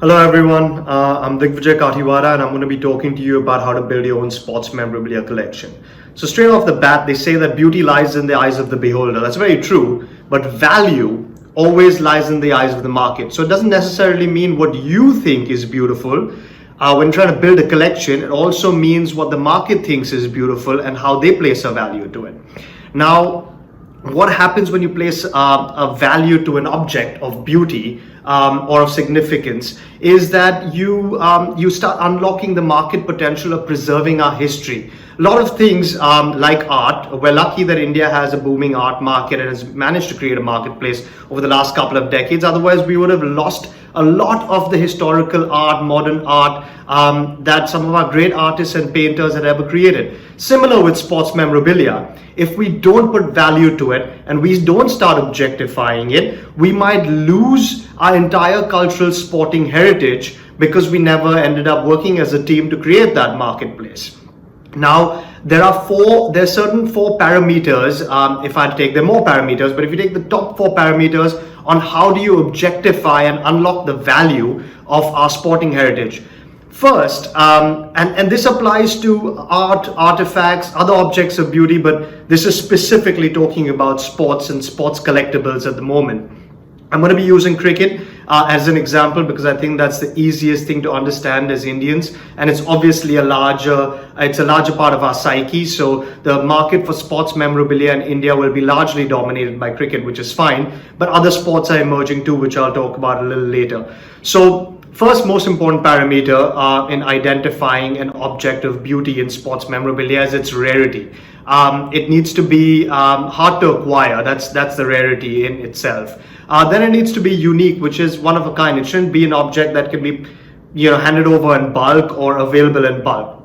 Hello everyone, I'm Digvijay Kathiwada and I'm going to be talking to you about how to build your own sports memorabilia collection. So straight off the bat, they say that beauty lies in the eyes of the beholder. That's very true, but value always lies in the eyes of the market. So it doesn't necessarily mean what you think is beautiful. When trying to build a collection, it also means what the market thinks is beautiful and how they place a value to it. Now, what happens when you place a value to an object of beauty or of significance is that you start unlocking the market potential of preserving our history. A lot of things like art, we're lucky that India has a booming art market and has managed to create a marketplace over the last couple of decades. Otherwise, we would have lost a lot of the historical art, modern art that some of our great artists and painters had ever created. Similar with sports memorabilia. If we don't put value to it and we don't start objectifying it, we might lose our entire cultural sporting heritage because we never ended up working as a team to create that marketplace. Now, there are certain four parameters, if I take them more parameters, but if you take the top four parameters on how do you objectify and unlock the value of our sporting heritage. First, and this applies to art, artifacts, other objects of beauty, but this is specifically talking about sports and sports collectibles at the moment. I'm going to be using cricket as an example because I think that's the easiest thing to understand as Indians, and it's obviously a larger part of our psyche. So the market for sports memorabilia in India will be largely dominated by cricket, which is fine, but other sports are emerging too, which I'll talk about a little later. So first most important parameter in identifying an object of beauty in sports memorabilia is its rarity. It needs to be hard to acquire. That's the rarity in itself. Then it needs to be unique, which is one of a kind. It shouldn't be an object that can be handed over in bulk or available in bulk.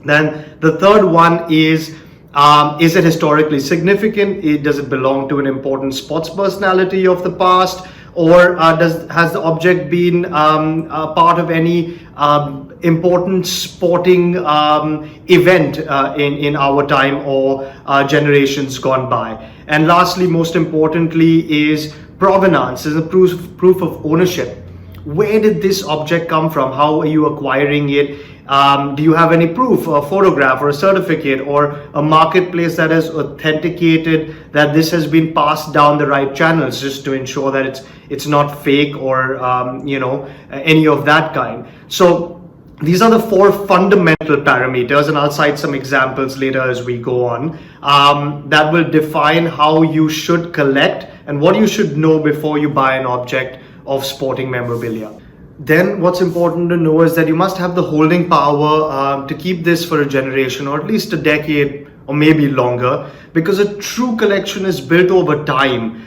Then the third one is it historically significant? Does it belong to an important sports personality of the past? Or has the object been a part of any important sporting event in our time or generations gone by? And lastly, most importantly, is provenance, is a proof of ownership. Where did this object come from? How are you acquiring it? Do you have any proof, a photograph or a certificate or a marketplace that has authenticated that this has been passed down the right channels, just to ensure that it's not fake or any of that kind. So these are the four fundamental parameters, and I'll cite some examples later as we go on, that will define how you should collect and what you should know before you buy an object of sporting memorabilia. Then what's important to know is that you must have the holding power to keep this for a generation or at least a decade or maybe longer, because a true collection is built over time.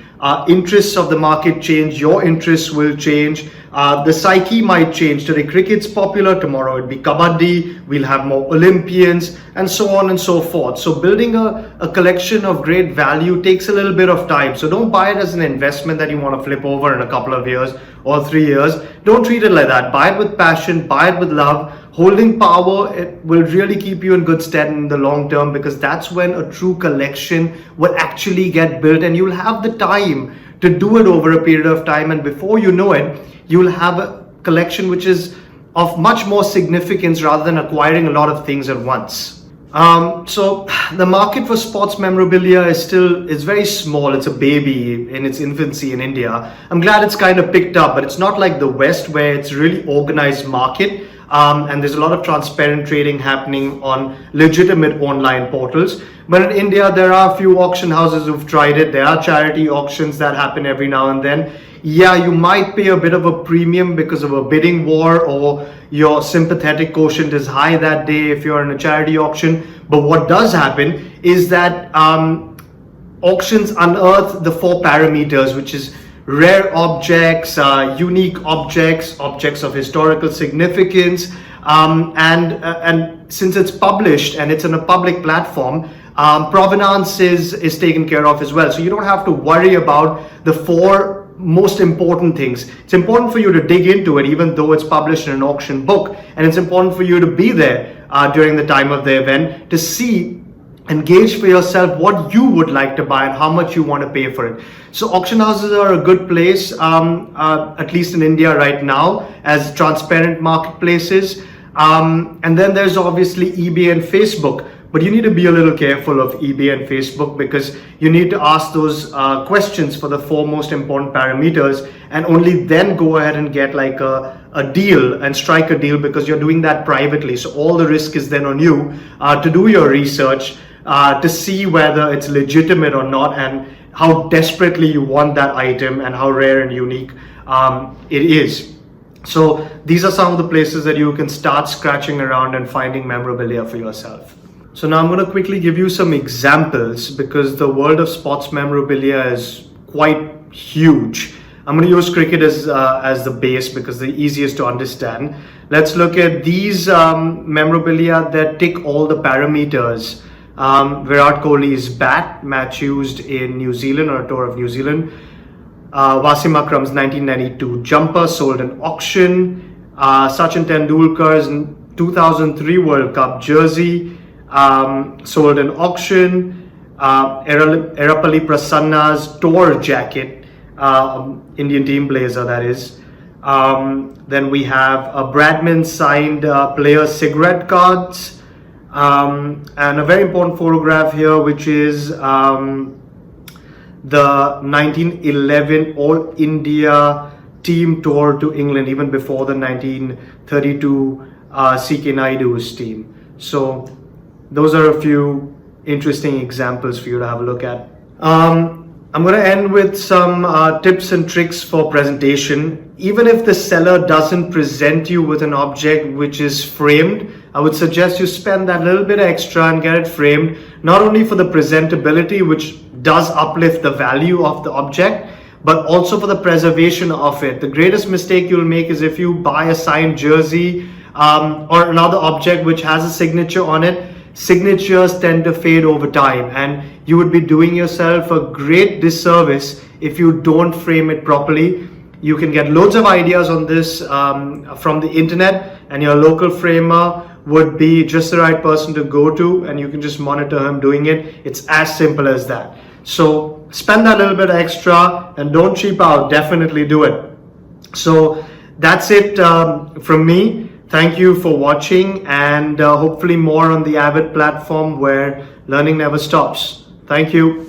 Interests of the market change, your interests will change, the psyche might change. Today cricket's popular, tomorrow it'll be kabaddi, we'll have more Olympians, and so on and so forth. So building a collection of great value takes a little bit of time. So don't buy it as an investment that you want to flip over in a couple of years or 3 years. Don't treat it like that. Buy it with passion, buy it with love. Holding power, it will really keep you in good stead in the long term, because that's when a true collection will actually get built, and you'll have the time to do it over a period of time, and before you know it, you'll have a collection which is of much more significance rather than acquiring a lot of things at once. So the market for sports memorabilia is very small. It's a baby in its infancy in India. I'm glad it's kind of picked up, but it's not like the West where it's really organized market. And there's a lot of transparent trading happening on legitimate online portals. But in India, there are a few auction houses who've tried it. There are charity auctions that happen every now and then. Yeah, you might pay a bit of a premium because of a bidding war, or your sympathetic quotient is high that day if you're in a charity auction. But what does happen is that auctions unearth the four parameters, which is rare objects, unique objects, objects of historical significance, and since it's published and it's on a public platform, provenance is taken care of as well. So you don't have to worry about the four most important things. It's important for you to dig into it, even though it's published in an auction book, and it's important for you to be there during the time of the event to see and gauge for yourself what you would like to buy and how much you want to pay for it. So auction houses are a good place, at least in India right now, as transparent marketplaces. And then there's obviously eBay and Facebook. But you need to be a little careful of eBay and Facebook, because you need to ask those questions for the 4 most important parameters, and only then go ahead and get like a deal and strike a deal, because you're doing that privately. So all the risk is then on you to do your research, to see whether it's legitimate or not, and how desperately you want that item and how rare and unique it is. So these are some of the places that you can start scratching around and finding memorabilia for yourself. So now I'm going to quickly give you some examples, because the world of sports memorabilia is quite huge. I'm going to use cricket as the base, because the easiest to understand. Let's look at these memorabilia that tick all the parameters. Virat Kohli's bat, match used in New Zealand, or a tour of New Zealand. Wasim Akram's 1992 jumper, sold in auction. Sachin Tendulkar's 2003 World Cup jersey, sold in auction. Erapalli Prasanna's tour jacket, Indian team blazer that is. Then we have a Bradman signed player cigarette cards, and a very important photograph here, which is the 1911 All India team tour to England, even before the 1932 C.K. Naidu's team. So those are a few interesting examples for you to have a look at. I'm going to end with some tips and tricks for presentation. Even if the seller doesn't present you with an object which is framed, I would suggest you spend that little bit extra and get it framed, not only for the presentability, which does uplift the value of the object, but also for the preservation of it. The greatest mistake you'll make is if you buy a signed jersey or another object which has a signature on it. Signatures tend to fade over time, and you would be doing yourself a great disservice if you don't frame it properly. You can get loads of ideas on this from the internet, and your local framer would be just the right person to go to, and you can just monitor him doing it. It's as simple as that. So spend that little bit extra and don't cheap out. Definitely do it. So that's it from me. Thank you for watching, and hopefully more on the Avid platform, where learning never stops. Thank you.